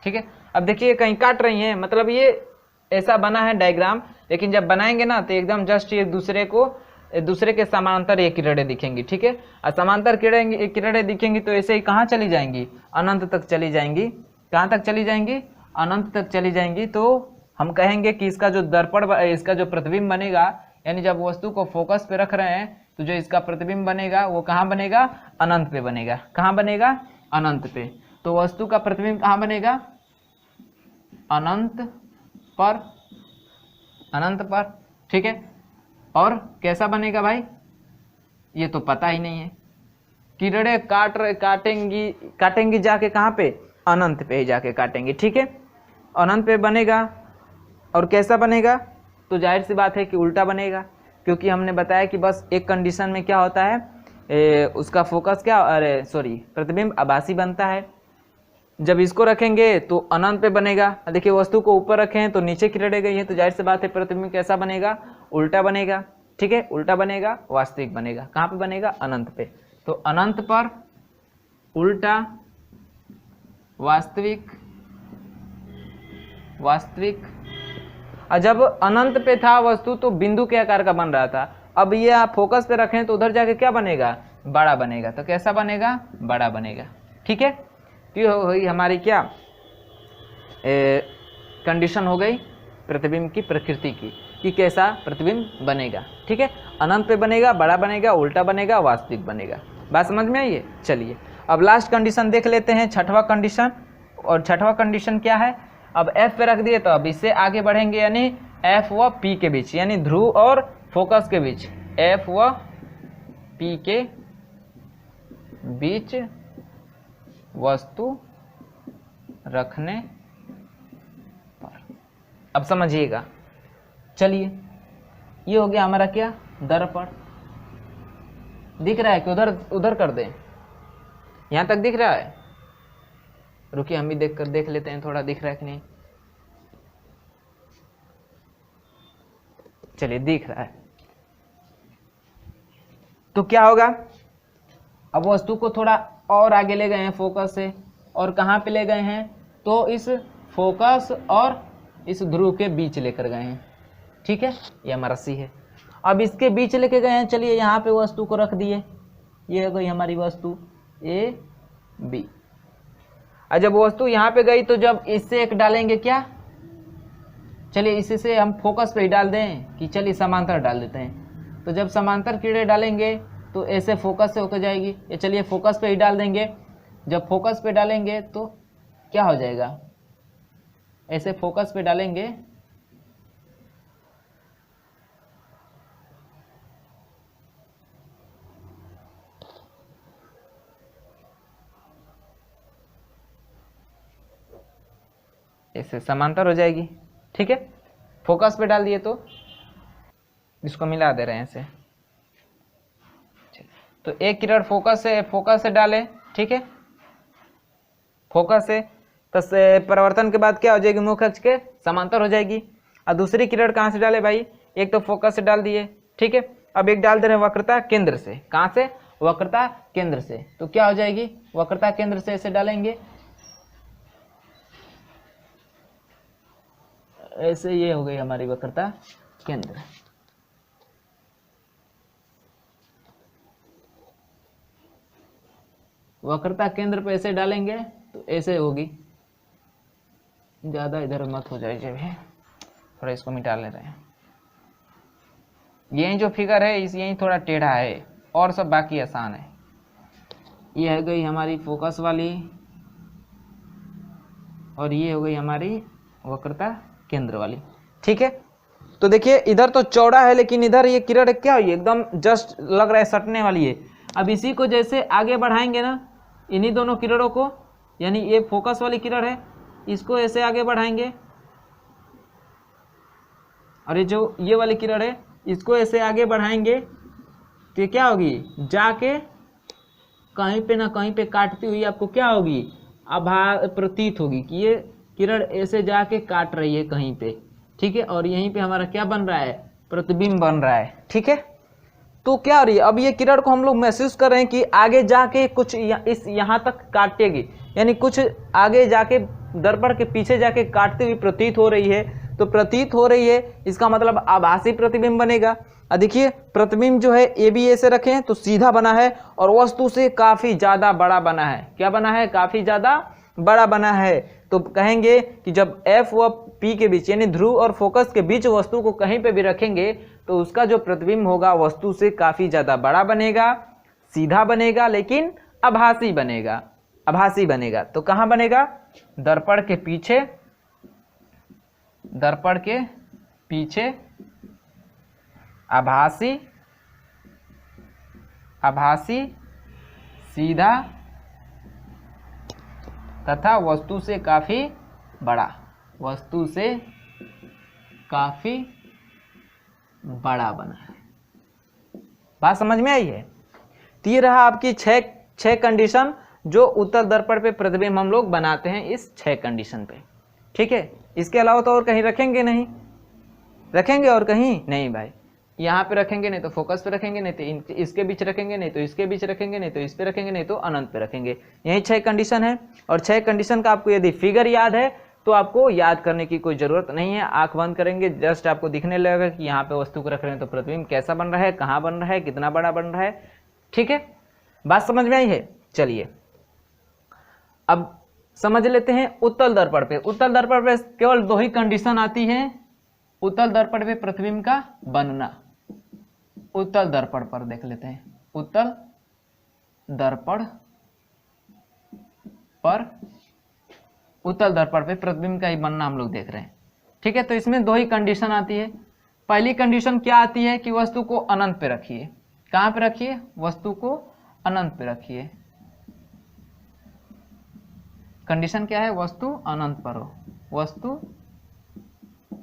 ठीक है, अब देखिए कहीं काट रही हैं, मतलब ये ऐसा बना है डायग्राम, लेकिन जब बनाएंगे ना तो एकदम जस्ट ये दूसरे के समांतर ये किरणें दिखेंगी। ठीक है, और समांतर किरणें दिखेंगी तो ऐसे ही कहाँ चली जाएंगी, अनंत तक चली जाएंगी। कहाँ तक चली जाएंगी, अनंत तक चली जाएंगी। तो हम कहेंगे कि इसका जो दर्पण, इसका जो प्रतिबिंब बनेगा, यानी जब वस्तु को फोकस पे रख रहे हैं तो जो इसका प्रतिबिंब बनेगा वो कहाँ बनेगा, अनंत पे बनेगा। कहाँ बनेगा, अनंत पे। तो वस्तु का प्रतिबिंब कहाँ बनेगा, अनंत पर। ठीक है, और कैसा बनेगा भाई, ये तो पता ही नहीं है। किरणें काटेंगी जाके कहाँ पे, अनंत पे ही जाके काटेंगे। ठीक है, अनंत पे बनेगा। और कैसा बनेगा, तो जाहिर सी बात है कि उल्टा बनेगा, क्योंकि हमने बताया कि बस एक कंडीशन में क्या होता है, उसका फोकस प्रतिबिंब आभासी बनता है। जब इसको रखेंगे तो अनंत पे बनेगा। देखिए वस्तु को ऊपर रखे हैं तो नीचे किरणें गई हैं, तो जाहिर सी बात है प्रतिबिंब कैसा बनेगा, उल्टा बनेगा। ठीक है, उल्टा बनेगा, वास्तविक बनेगा। कहाँ पे बनेगा, अनंत पे। तो अनंत पर उल्टा वास्तविक। और जब अनंत पे था वस्तु तो बिंदु के आकार का बन रहा था। अब ये आप फोकस पे रखें तो उधर जाके क्या बनेगा, बड़ा बनेगा। तो कैसा बनेगा, बड़ा बनेगा। ठीक है, तो ये हो गई हमारी क्या कंडीशन हो गई प्रतिबिंब की प्रकृति की, कि कैसा प्रतिबिंब बनेगा। ठीक है, अनंत पे बनेगा, बड़ा बनेगा, उल्टा बनेगा, वास्तविक बनेगा। बात समझ में आई है। चलिए अब लास्ट कंडीशन देख लेते हैं, छठवां कंडीशन। और छठवां कंडीशन क्या है, अब एफ पे रख दिए तो अब इससे आगे बढ़ेंगे, यानी एफ व पी के बीच, यानी ध्रुव और फोकस के बीच, एफ व पी के बीच वस्तु रखने पर। अब समझिएगा, चलिए ये हो गया हमारा क्या, दर्पण। दिख रहा है कि उधर कर दें, यहां तक दिख रहा है। रुकिए हम भी देख लेते हैं थोड़ा दिख रहा है कि नहीं। चलिए दिख रहा है। तो क्या होगा, अब वस्तु को थोड़ा और आगे ले गए हैं फोकस से, और कहाँ पे ले गए हैं, तो इस फोकस और इस ध्रुव के बीच लेकर गए हैं। ठीक है, ये हमारा सी है। अब इसके बीच लेके गए हैं, चलिए यहाँ पे वस्तु को रख दिए, ये हो गई हमारी वस्तु ए बी। और जब वस्तु यहाँ पे गई तो जब इससे एक डालेंगे क्या, चलिए इससे हम फोकस पे ही डाल दें कि चलिए समांतर डाल देते हैं। तो जब समांतर किरणें डालेंगे तो ऐसे फोकस से होकर जाएगी, ये चलिए फोकस पे ही डाल देंगे। जब फोकस पे डालेंगे तो क्या हो जाएगा, ऐसे फोकस पे डालेंगे ऐसे समांतर हो जाएगी। ठीक है, फोकस पे डाल दिए तो इसको मिला दे रहे हैं ऐसे। तो एक किरण फोकस से डालें, ठीक है, फोकस से तो परिवर्तन के बाद क्या हो जाएगी, मुख्य अक्ष के समांतर हो जाएगी। और दूसरी किरण कहाँ से डाले भाई, एक तो फोकस से डाल दिए, ठीक है, अब एक डाल दे रहे हैं वक्रता केंद्र से। कहाँ से, वक्रता केंद्र से। तो क्या हो जाएगी, वक्रता केंद्र से ऐसे डालेंगे, ऐसे ये हो गई हमारी वक्रता केंद्र। वक्रता केंद्र पे ऐसे डालेंगे तो ऐसे होगी, ज्यादा इधर मत हो जाए, जब है थोड़ा इसको मिटा ले रहे हैं। यही जो फिगर है इस यही थोड़ा टेढ़ा है, और सब बाकी आसान है। ये है गई हमारी फोकस वाली, और ये हो गई हमारी वक्रता केंद्र वाली। ठीक है, तो देखिए इधर तो चौड़ा है, लेकिन इधर ये किरण क्या हुई, एकदम जस्ट लग रहा है सटने वाली है। अब इसी को जैसे आगे बढ़ाएंगे ना, इन्हीं दोनों किरणों को, यानी ये फोकस वाली किरण है, इसको ऐसे आगे बढ़ाएंगे, और ये जो ये वाली किरण है इसको ऐसे आगे बढ़ाएंगे, तो ये क्या होगी, जाके कहीं पे ना कहीं पे काटती हुई आपको क्या होगी, प्रतीत होगी कि ये किरण ऐसे जाके काट रही है कहीं पे। ठीक है, और यहीं पे हमारा क्या बन रहा है, प्रतिबिंब बन रहा है। ठीक है, तो क्या हो रही है, अब ये किरण को हम लोग महसूस कर रहे हैं कि आगे जाके कुछ इस यहाँ तक काटेगी, यानी कुछ आगे जाके दर्पण के पीछे जाके काटती हुई प्रतीत हो रही है। तो प्रतीत हो रही है, इसका मतलब आभासी प्रतिबिंब बनेगा। देखिए प्रतिबिंब जो है ए बी ऐसे रखें तो सीधा बना है, और वस्तु से काफी ज्यादा बड़ा बना है। क्या बना है, काफी ज्यादा बड़ा बना है। तो कहेंगे कि जब एफ व पी के बीच, यानी ध्रुव और फोकस के बीच वस्तु को कहीं पे भी रखेंगे तो उसका जो प्रतिबिंब होगा वस्तु से काफी ज्यादा बड़ा बनेगा, सीधा बनेगा, लेकिन आभासी बनेगा। आभासी बनेगा तो कहाँ बनेगा, दर्पण के पीछे, दर्पण के पीछे आभासी, आभासी, सीधा तथा वस्तु से काफी बड़ा, वस्तु से काफी बड़ा बना है। बात समझ में आई है। तो ये रहा आपकी छह कंडीशन जो उत्तल दर्पण पे प्रतिबिंब हम लोग बनाते हैं इस 6 कंडीशन पे। ठीक है, इसके अलावा तो और कहीं रखेंगे नहीं, रखेंगे और कहीं नहीं भाई। यहाँ पे रखेंगे नहीं तो फोकस पे रखेंगे, नहीं तो इसके बीच रखेंगे, नहीं तो इसके बीच रखेंगे, नहीं तो इस पे रखेंगे, नहीं तो अनंत पे रखेंगे। यही 6 कंडीशन है, और 6 कंडीशन का आपको यदि फिगर याद है तो आपको याद करने की कोई जरूरत नहीं है। आंख बंद करेंगे, जस्ट आपको दिखने लगेगा कि यहाँ पे वस्तु को रख रहे हैं तो प्रतिबिंब कैसा बन रहा है, कहाँ बन रहा है, कितना बड़ा बन रहा है। ठीक है, बात समझ में आई है। चलिए अब समझ लेते हैं उत्तल दर्पण पे। उत्तल दर्पण पे केवल 2 ही कंडीशन आती है उत्तल दर्पण पे प्रतिबिंब का बनना। उत्तल दर्पण पर देख लेते हैं, उत्तल दर्पण पर, उत्तल दर्पण पे प्रतिबिंब का ही बनना हम लोग देख रहे हैं। ठीक है, तो इसमें 2 ही कंडीशन आती है। पहली कंडीशन क्या आती है कि वस्तु को अनंत पे रखिए। कहां पे रखिए, वस्तु को अनंत पे रखिए। कंडीशन क्या है, वस्तु अनंत पर हो, वस्तु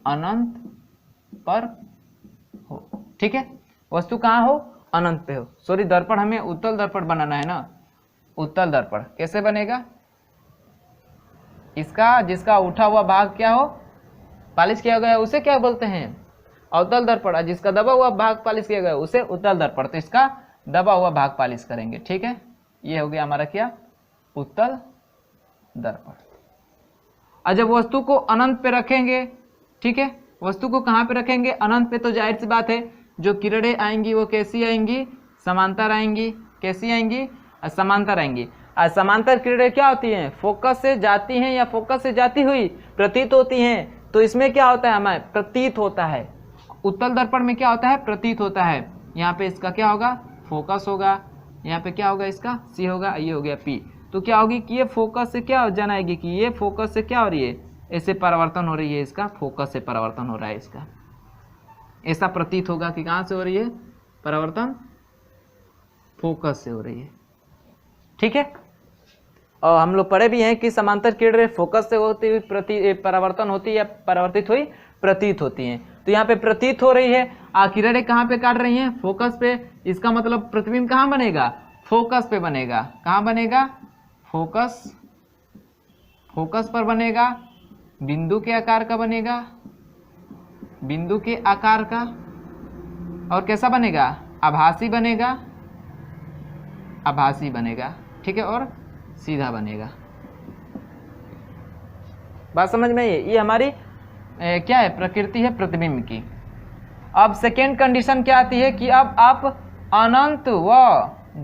अनंत पर हो। ठीक है, वस्तु कहाँ हो, अनंत पे हो। सॉरी, दर्पण हमें उत्तल दर्पण बनाना है ना। उत्तल दर्पण कैसे बनेगा, इसका जिसका उठा हुआ भाग क्या हो, पालिश किया गया, उसे क्या बोलते हैं, अवतल दर्पण। जिसका दबा हुआ भाग पालिश किया गया उसे उत्तल दर्पण। तो इसका दबा हुआ भाग पालिश करेंगे। ठीक है, ये हो गया हमारा क्या, उत्तल दर्पण। और जब वस्तु को अनंत पे रखेंगे, ठीक है, वस्तु को कहाँ पे रखेंगे, अनंत पे, तो जाहिर सी बात है जो किरणें आएंगी वो कैसी आएंगी, समांतर आएंगी। कैसी आएंगी, समांतर आएंगी। और समांतर किरणें क्या होती हैं, फोकस से जाती हैं या फोकस से जाती हुई प्रतीत होती हैं। तो इसमें क्या होता है, हमें प्रतीत होता है। उत्तल दर्पण में क्या होता है, प्रतीत होता है। यहाँ पे इसका क्या होगा, फोकस होगा, यहाँ पे क्या होगा, इसका सी होगा, ये हो गया पी। तो क्या होगी कि ये फोकस से क्या जनाएगी कि ये फोकस से क्या हो रही है, ऐसे परावर्तन हो रही है, इसका फोकस से परावर्तन हो रहा है, इसका ऐसा प्रतीत होगा कि कहाँ से हो रही है परावर्तन, फोकस से हो रही है। ठीक है, और हम लोग पढ़े भी हैं कि समांतर किरणें फोकस से होती हुई परावर्तन होती है या परावर्तित हुई प्रतीत होती हैं। तो यहाँ पे प्रतीत हो रही है, किरणें कहाँ पे काट रही हैं, फोकस पे। इसका मतलब प्रतिबिंब कहाँ बनेगा, फोकस पे बनेगा। कहाँ बनेगा, फोकस, फोकस पर बनेगा, बिंदु के आकार का बनेगा, बिंदु के आकार का। और कैसा बनेगा, आभासी बनेगा, आभासी बनेगा। ठीक है, और सीधा बनेगा। बात समझ में, ये हमारी क्या है, प्रकृति है प्रतिबिंब की। अब सेकेंड कंडीशन क्या आती है कि अब आप अनंत व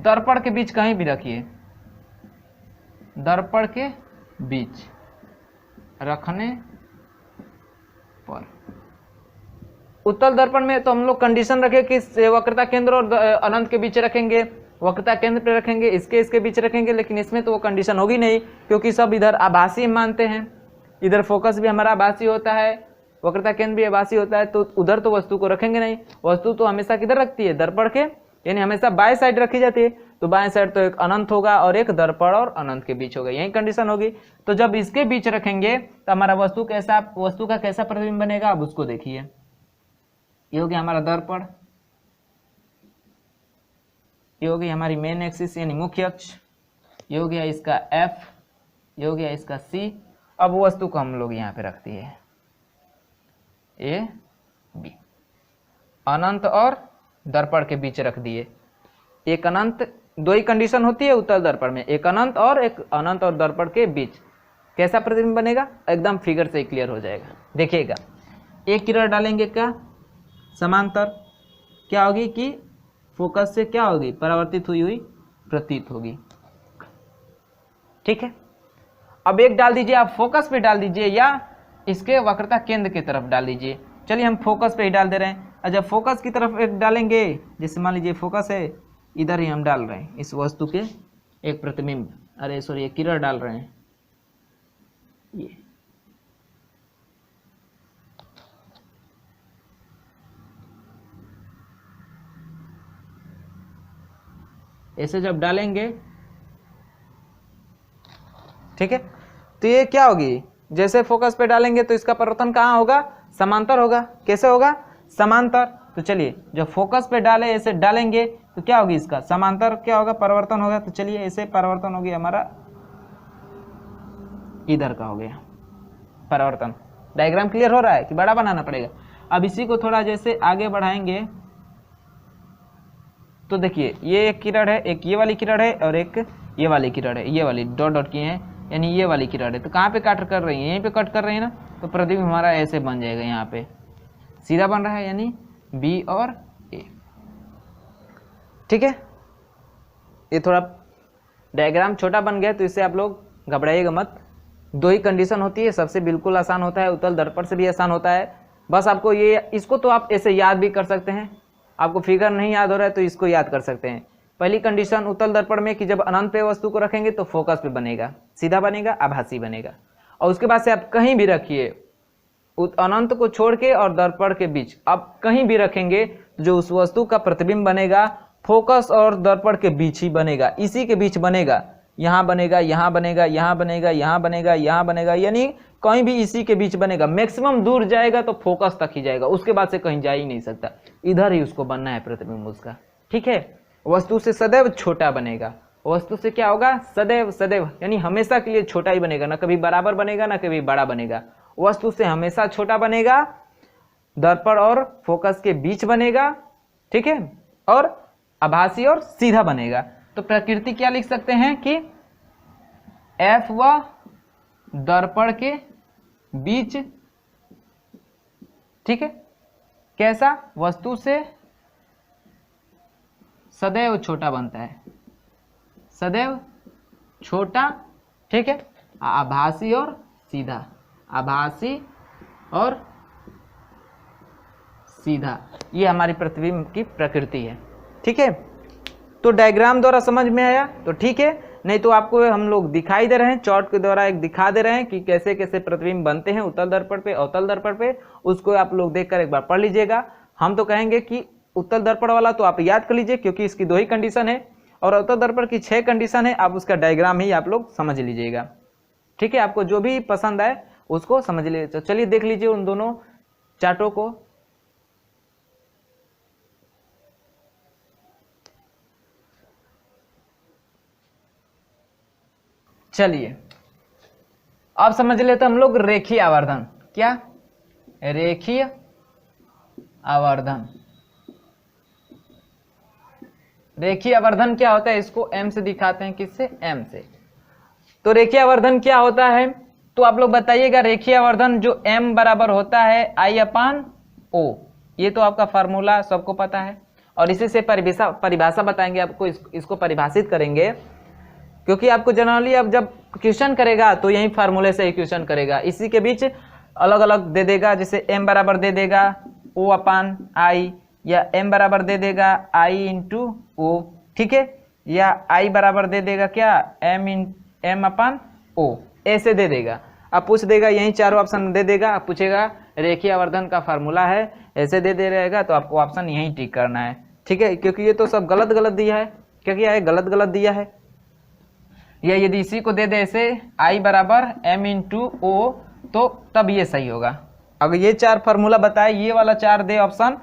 दर्पण के बीच कहीं भी रखिए, दर्पण के बीच रखने पर। उत्तल दर्पण में तो हम लोग कंडीशन रखे कि वक्रता केंद्र और अनंत के बीच रखेंगे, वक्रता केंद्र पे रखेंगे, इसके बीच रखेंगे। लेकिन इसमें तो वो कंडीशन होगी नहीं, क्योंकि सब इधर आभासी मानते हैं। इधर फोकस भी हमारा आभासी होता है, वक्रता केंद्र भी आभासी होता है, तो उधर तो वस्तु को रखेंगे नहीं। वस्तु तो हमेशा किधर रखती है, दर्पण के, यानी हमेशा बाएं साइड रखी जाती है। तो बाएं साइड तो एक अनंत होगा और एक दर्पण और अनंत के बीच होगा, यही कंडीशन होगी। तो जब इसके बीच रखेंगे तो हमारा वस्तु का कैसा प्रतिबिंब बनेगा, अब उसको देखिए। ये हो गया हमारा दर्पण, ये हो गई हमारी मेन एक्सिस यानी मुख्य अक्ष, ये हो गया इसका एफ, ये हो गया इसका सी। अब वस्तु को हम लोग यहाँ पे रख दिए ए बी, अनंत और दर्पण के बीच रख दिए। एक अनंत, दो ही कंडीशन होती है उत्तल दर्पण में, एक अनंत और दर्पण के बीच कैसा प्रतिबिंब बनेगा, एकदम फिगर से क्लियर हो जाएगा। देखिएगा, एक किरण डालेंगे क्या, समांतर, क्या होगी कि फोकस से क्या होगी, परावर्तित हुई प्रतीत होगी। ठीक है, अब एक डाल दीजिए, आप फोकस पे डाल दीजिए या इसके वक्रता केंद्र की तरफ डाल दीजिए। चलिए हम फोकस पे ही डाल दे रहे हैं। और जब फोकस की तरफ एक डालेंगे, जैसे मान लीजिए फोकस है, इधर ही हम डाल रहे हैं इस वस्तु के एक प्रतिबिंब, अरे सॉरी एक किरण डाल रहे हैं, ये ऐसे जब डालेंगे, ठीक है, तो ये क्या होगी, जैसे फोकस पे डालेंगे तो इसका परिवर्तन कहाँ होगा, समांतर होगा। कैसे होगा, समांतर। तो चलिए जब फोकस पे डाले, ऐसे डालेंगे तो क्या होगी, इसका समांतर क्या होगा, परिवर्तन होगा। तो चलिए ऐसे परिवर्तन हो गया हमारा, इधर का हो गया परिवर्तन। डायग्राम क्लियर हो रहा है कि बड़ा बनाना पड़ेगा। अब इसी को थोड़ा जैसे आगे बढ़ाएंगे तो देखिए, ये एक किरण है, एक ये वाली किरण है और एक ये वाली किरण है, ये वाली डॉट डॉट किए हैं, यानी ये वाली किरण है। तो कहाँ पे कट कर रही है, यहीं पे कट कर रही है ना। तो प्रतिबिंब हमारा ऐसे बन जाएगा, यहाँ पे सीधा बन रहा है, यानी बी और ए। ठीक है, ये थोड़ा डायग्राम छोटा बन गया, तो इससे आप लोग घबराइएगा मत। दो ही कंडीशन होती है, सबसे बिल्कुल आसान होता है, उत्तल दर्पण से भी आसान होता है। बस आपको ये, इसको तो आप ऐसे याद भी कर सकते हैं, आपको फिगर नहीं याद हो रहा है तो इसको याद कर सकते हैं। पहली कंडीशन उत्तल दर्पण में कि जब अनंत पे वस्तु को रखेंगे तो फोकस पे बनेगा, सीधा बनेगा, आभासी बनेगा। और उसके बाद से आप कहीं भी रखिए, अनंत को छोड़ के और दर्पण के बीच आप कहीं भी रखेंगे, जो उस वस्तु का प्रतिबिंब बनेगा फोकस और दर्पण के बीच ही बनेगा, इसी के बीच बनेगा। यहाँ बनेगा, यहाँ बनेगा, यहाँ बनेगा, यहाँ बनेगा, यहाँ बनेगा, यानी कहीं भी इसी के बीच बनेगा। मैक्सिमम दूर जाएगा तो फोकस तक ही जाएगा, उसके बाद से कहीं जा ही नहीं सकता, इधर ही उसको बनना है प्रतिबिंब उसका। ठीक है, वस्तु से सदैव छोटा बनेगा। वस्तु से क्या होगा, सदैव, सदैव यानी हमेशा के लिए छोटा ही बनेगा, ना कभी बराबर बनेगा ना कभी बड़ा बनेगा। वस्तु से हमेशा छोटा बनेगा, दर्पण और फोकस के बीच बनेगा। ठीक है, और आभासी और सीधा बनेगा। तो प्रकृति क्या लिख सकते हैं कि F व दर्पण के बीच, ठीक है, कैसा, वस्तु से सदैव छोटा बनता है, सदैव छोटा, ठीक है, आभासी और सीधा, आभासी और सीधा, ये हमारी प्रतिबिंब की प्रकृति है। ठीक है, तो डायग्राम द्वारा समझ में आया तो ठीक है, नहीं तो आपको हम लोग दिखाई दे रहे हैं, चार्ट के द्वारा एक दिखा दे रहे हैं कि कैसे कैसे प्रतिबिंब बनते हैं उत्तल दर्पण पे, अवतल दर्पण पे, उसको आप लोग देखकर एक बार पढ़ लीजिएगा। हम तो कहेंगे कि उत्तल दर्पण वाला तो आप याद कर लीजिए क्योंकि इसकी 2 ही कंडीशन है, और अवतल दर्पण की 6 कंडीशन है, आप उसका डायग्राम ही आप लोग समझ लीजिएगा। ठीक है, आपको जो भी पसंद आए उसको समझ लीजिए। तो चलिए देख लीजिए उन दोनों चार्टों को। चलिए अब समझ लेते हम लोग रेखीय आवर्धन। क्या? रेखीय आवर्धन। रेखीय आवर्धन क्या होता है, इसको m से दिखाते हैं। किससे? m से। तो रेखीय आवर्धन क्या होता है तो आप लोग बताइएगा। रेखीय आवर्धन जो m बराबर होता है I/O, ये तो आपका फार्मूला सबको पता है, और इसी से परिभाषा बताएंगे आपको, इसको परिभाषित करेंगे क्योंकि आपको जनरली अब जब क्वेश्चन करेगा तो यही फार्मूले से ही क्वेश्चन करेगा। इसी के बीच अलग अलग दे देगा, जैसे m बराबर दे देगा O/I, या m बराबर दे देगा I/O, ठीक है, या I बराबर दे देगा क्या, m/O, ऐसे दे देगा। अब पूछ देगा, यही चारों ऑप्शन दे देगा, अब पूछेगा रेखीय आवर्धन का फार्मूला है, ऐसे दे रहेगा, तो आपको ऑप्शन यही टिक करना है। ठीक है, क्योंकि ये तो सब गलत गलत दिया है, क्या किया है, गलत गलत दिया है। या यदि इसी को दे दे ऐसे I बराबर m/O, तो तब ये सही होगा। अगर ये 4 फार्मूला बताए, ये वाला 4 दे ऑप्शन,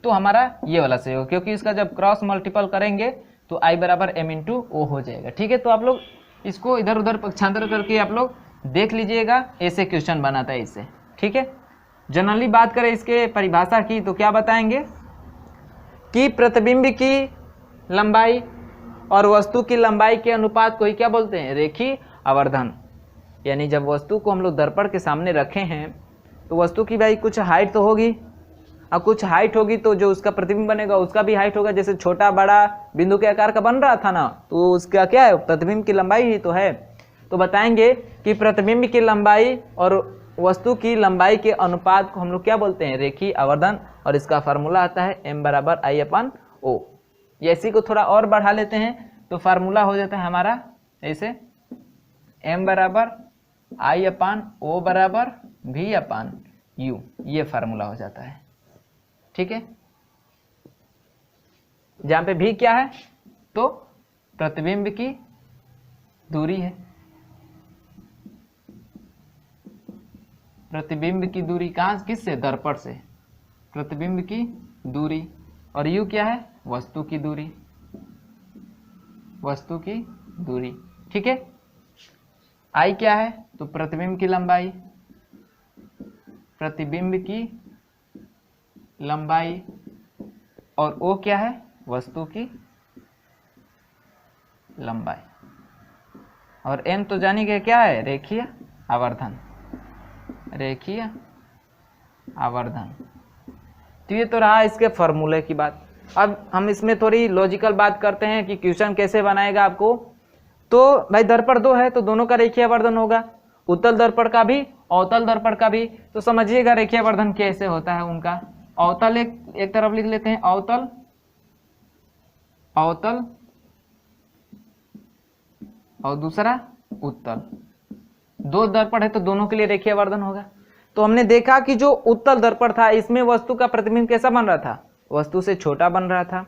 तो हमारा ये वाला सही होगा, क्योंकि इसका जब क्रॉस मल्टीपल करेंगे तो I बराबर m/O हो जाएगा। ठीक है, तो आप लोग इसको इधर उधर पक्षांतर करके आप लोग देख लीजिएगा, ऐसे क्वेश्चन बनाता है इससे। ठीक है, जनरली बात करें इसके परिभाषा की तो क्या बताएंगे कि प्रतिबिंब की लंबाई और वस्तु की लंबाई के अनुपात को ही क्या बोलते हैं, रेखीय आवर्धन। यानी जब वस्तु को हम लोग दर्पण के सामने रखे हैं तो वस्तु की भाई कुछ हाइट तो होगी, और कुछ हाइट होगी तो जो उसका प्रतिबिंब बनेगा उसका भी हाइट होगा। जैसे छोटा बड़ा बिंदु के आकार का बन रहा था ना, तो उसका क्या है, प्रतिबिंब की लंबाई ही तो है। तो बताएंगे कि प्रतिबिंब की लंबाई और वस्तु की लंबाई के अनुपात को हम लोग क्या बोलते हैं, रेखीय आवर्धन, और इसका फार्मूला आता है m बराबर I/O। इसी को थोड़ा और बढ़ा लेते हैं तो फार्मूला हो जाता है हमारा ऐसे, m बराबर I/O बराबर V/U, ये फार्मूला हो जाता है। ठीक है, जहां पे V क्या है तो प्रतिबिंब की दूरी है, प्रतिबिंब की दूरी कहां, किससे, दर्पण से, प्रतिबिंब की दूरी, और U क्या है, वस्तु की दूरी, वस्तु की दूरी। ठीक है, I क्या है तो प्रतिबिंब की लंबाई, प्रतिबिंब की लंबाई, और O क्या है, वस्तु की लंबाई, और M तो जानी गए क्या है, रेखीय आवर्धन, रेखीय आवर्धन। तो ये तो रहा इसके फॉर्मूले की बात। अब हम इसमें थोड़ी लॉजिकल बात करते हैं कि क्वेश्चन कैसे बनाएगा आपको। तो भाई दर्पण 2 है तो दोनों का रेखीय आवर्धन होगा, उत्तल दर्पण का भी, अवतल दर्पण का भी। तो समझिएगा रेखीय आवर्धन कैसे होता है उनका। अवतल एक तरफ लिख लेते हैं, अवतल, अवतल, और दूसरा उत्तल। 2 दर्पण है तो दोनों के लिए रेखीय आवर्धन होगा। तो हमने देखा कि जो उत्तल दर्पण था इसमें वस्तु का प्रतिबिंब कैसा बन रहा था, वस्तु से छोटा बन रहा था,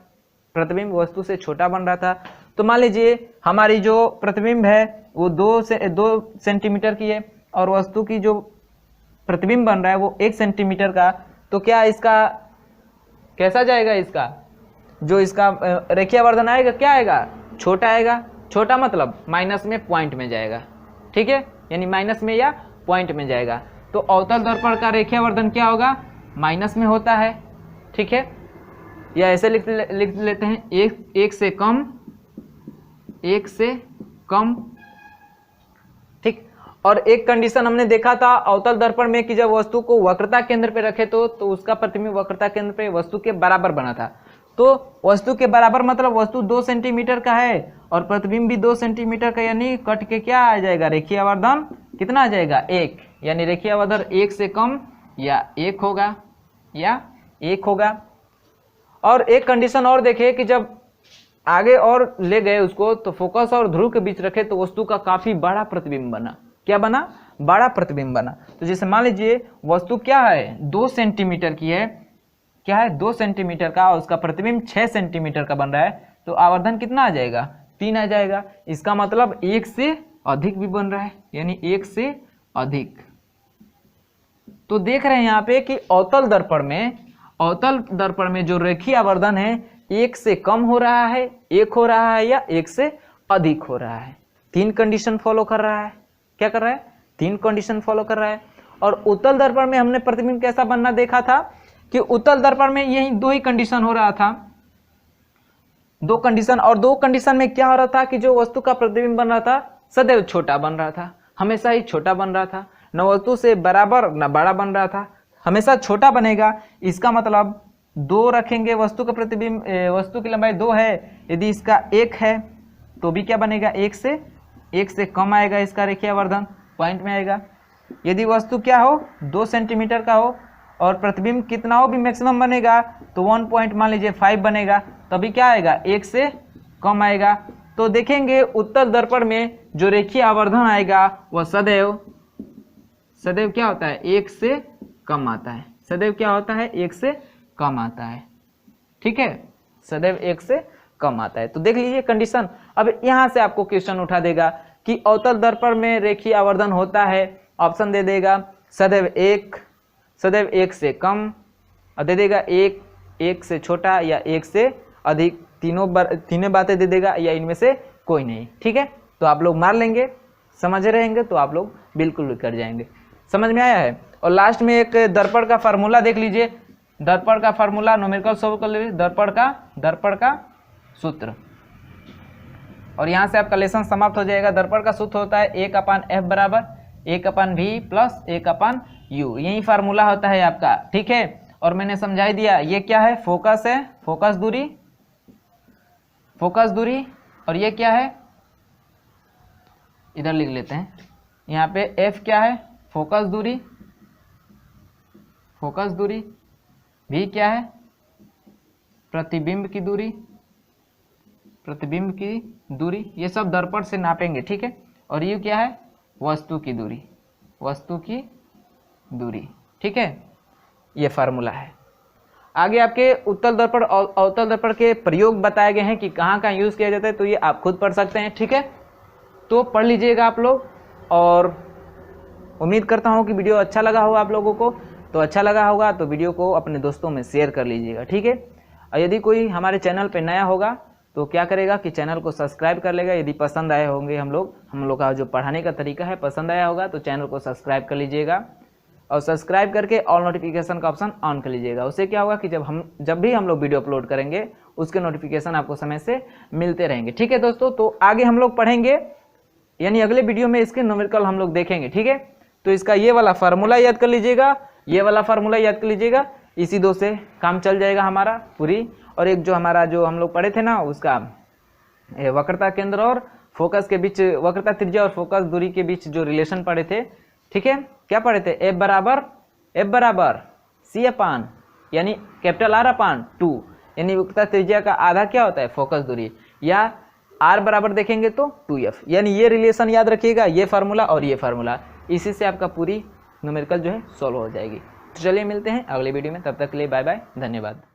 प्रतिबिंब वस्तु से छोटा बन रहा था। तो मान लीजिए हमारी जो प्रतिबिंब है वो 2 सेंटीमीटर की है, और वस्तु की जो प्रतिबिंब बन रहा है वो 1 सेंटीमीटर का। तो क्या इसका कैसा जाएगा, इसका जो इसका रेखीय आवर्धन आएगा क्या आएगा, छोटा आएगा। छोटा मतलब माइनस में, पॉइंट में जाएगा। ठीक है, यानी माइनस में या पॉइंट में जाएगा। तो अवतल दर्पण का रेखीय आवर्धन क्या होगा, माइनस में होता है। ठीक है, या ऐसे लिख लेते हैं एक से कम, एक से कम, ठीक। और एक कंडीशन हमने देखा था अवतल दर्पण में कि जब वस्तु को वक्रता केंद्र पे रखे तो उसका प्रतिबिंब वक्रता केंद्र पे वस्तु के बराबर बना था। तो वस्तु के बराबर मतलब वस्तु 2 सेंटीमीटर का है और प्रतिबिंब भी 2 सेंटीमीटर का, यानी कट के क्या आ जाएगा, रेखीय आवर्धन कितना आ जाएगा, 1, यानी रेखीय आवर्धन 1 से कम या 1 होगा, या 1 होगा। और एक कंडीशन और देखिए कि जब आगे और ले गए उसको तो फोकस और ध्रुव के बीच रखे तो वस्तु का काफी बड़ा प्रतिबिंब बना। क्या बना, बड़ा प्रतिबिंब बना। तो जैसे मान लीजिए वस्तु क्या है, 2 सेंटीमीटर की है, क्या है, 2 सेंटीमीटर का, और उसका प्रतिबिंब 6 सेंटीमीटर का बन रहा है, तो आवर्धन कितना आ जाएगा, 3 आ जाएगा। इसका मतलब 1 से अधिक भी बन रहा है, यानी 1 से अधिक। तो देख रहे हैं यहाँ पे कि अवतल दर्पण में जो रेखीय आवर्धन है 1 से कम हो रहा है, 1 हो रहा है, या 1 से अधिक हो रहा है। 3 कंडीशन फॉलो कर रहा है। क्या कर रहा है, 3 कंडीशन फॉलो कर रहा है। और उत्तल दर्पण में हमने प्रतिबिंब कैसा बनना देखा था कि उत्तल दर्पण में यही 2 ही कंडीशन हो रहा था, 2 कंडीशन। और 2 कंडीशन में क्या हो रहा था कि जो वस्तु का प्रतिबिंब बन रहा था सदैव छोटा बन रहा था, हमेशा ही छोटा बन रहा था, न वस्तु से बराबर न बड़ा बन रहा था, हमेशा छोटा बनेगा। इसका मतलब 2 रखेंगे, वस्तु का प्रतिबिंब, वस्तु की लंबाई 2 है, यदि इसका 1 है तो भी क्या बनेगा, 1 से कम आएगा इसका रेखीय आवर्धन, पॉइंट में आएगा। यदि वस्तु क्या हो, 2 सेंटीमीटर का हो और प्रतिबिंब कितना हो भी मैक्सिमम बनेगा तो 1 पॉइंट मान लीजिए 5 बनेगा, तभी क्या आएगा, 1 से कम आएगा। तो देखेंगे उत्तल दर्पण में जो रेखीय आवर्धन आएगा वह सदैव क्या होता है, 1 से कम आता है। सदैव क्या होता है, 1 से कम आता है, ठीक है, सदैव 1 से कम आता है। तो देख लीजिए कंडीशन। अब यहां से आपको क्वेश्चन उठा देगा कि अवतल दर्पण में रेखीय आवर्धन होता है, ऑप्शन दे देगा सदैव 1 से कम, और दे देगा 1 से छोटा या 1 से अधिक, तीनों बातें दे देगा, या इनमें से कोई नहीं, ठीक है। तो आप लोग मार लेंगे, समझ रहेंगे तो आप लोग बिल्कुल कर जाएंगे। समझ में आया है। और लास्ट में एक दर्पण का फार्मूला देख लीजिए, दर्पण का फार्मूला न्यूमेरिकल सॉल्व कर लीजिए, दर्पण का सूत्र, और यहाँ से आपका लेसन समाप्त हो जाएगा। दर्पण का सूत्र होता है 1/f बराबर 1/v प्लस 1/u, यही फार्मूला होता है आपका, ठीक है। और मैंने समझा ही दिया, ये क्या है, फोकस है, फोकस दूरी, और ये क्या है, इधर लिख लेते हैं, यहाँ पे f क्या है, फोकस दूरी, v क्या है, प्रतिबिंब की दूरी, ये सब दर्पण से नापेंगे, ठीक है। और u क्या है, वस्तु की दूरी, ठीक है। ये फार्मूला है। आगे आपके उत्तल दर्पण और अवतल दर्पण के प्रयोग बताए गए हैं कि कहाँ यूज किया जाता है, तो ये आप खुद पढ़ सकते हैं, ठीक है। तो पढ़ लीजिएगा आप लोग, और उम्मीद करता हूँ कि वीडियो अच्छा लगा हो आप लोगों को। तो अच्छा लगा होगा तो वीडियो को अपने दोस्तों में शेयर कर लीजिएगा, ठीक है। और यदि कोई हमारे चैनल पे नया होगा तो क्या करेगा कि चैनल को सब्सक्राइब कर लेगा। यदि पसंद आए होंगे हम लोग का जो पढ़ाने का तरीका है पसंद आया होगा तो चैनल को सब्सक्राइब कर लीजिएगा, और सब्सक्राइब करके ऑल नोटिफिकेशन का ऑप्शन ऑन कर लीजिएगा। उससे क्या होगा कि जब भी हम लोग वीडियो अपलोड करेंगे उसके नोटिफिकेशन आपको समय से मिलते रहेंगे, ठीक है दोस्तों। तो आगे हम लोग पढ़ेंगे, यानी अगले वीडियो में इसके न्यूमेरिकल हम लोग देखेंगे, ठीक है। तो इसका ये वाला फार्मूला याद कर लीजिएगा, ये वाला फार्मूला याद कर लीजिएगा, इसी 2 से काम चल जाएगा हमारा पूरी। और एक जो हमारा जो हम लोग पढ़े थे ना, उसका वक्रता केंद्र और फोकस के बीच, वक्रता त्रिज्या और फोकस दूरी के बीच जो रिलेशन पढ़े थे, ठीक है। क्या पढ़े थे, F बराबर C/, यानी कैपिटल R/2, यानी वक्रता त्रिज्या का आधा क्या होता है, फोकस दूरी, या R बराबर देखेंगे तो 2F, यानी ये रिलेशन याद रखिएगा, ये फार्मूला और ये फार्मूला, इसी से आपका पूरी न्यूमेरिकल जो है सॉल्व हो जाएगी। तो चलिए मिलते हैं अगले वीडियो में, तब तक के लिए बाय बाय, धन्यवाद।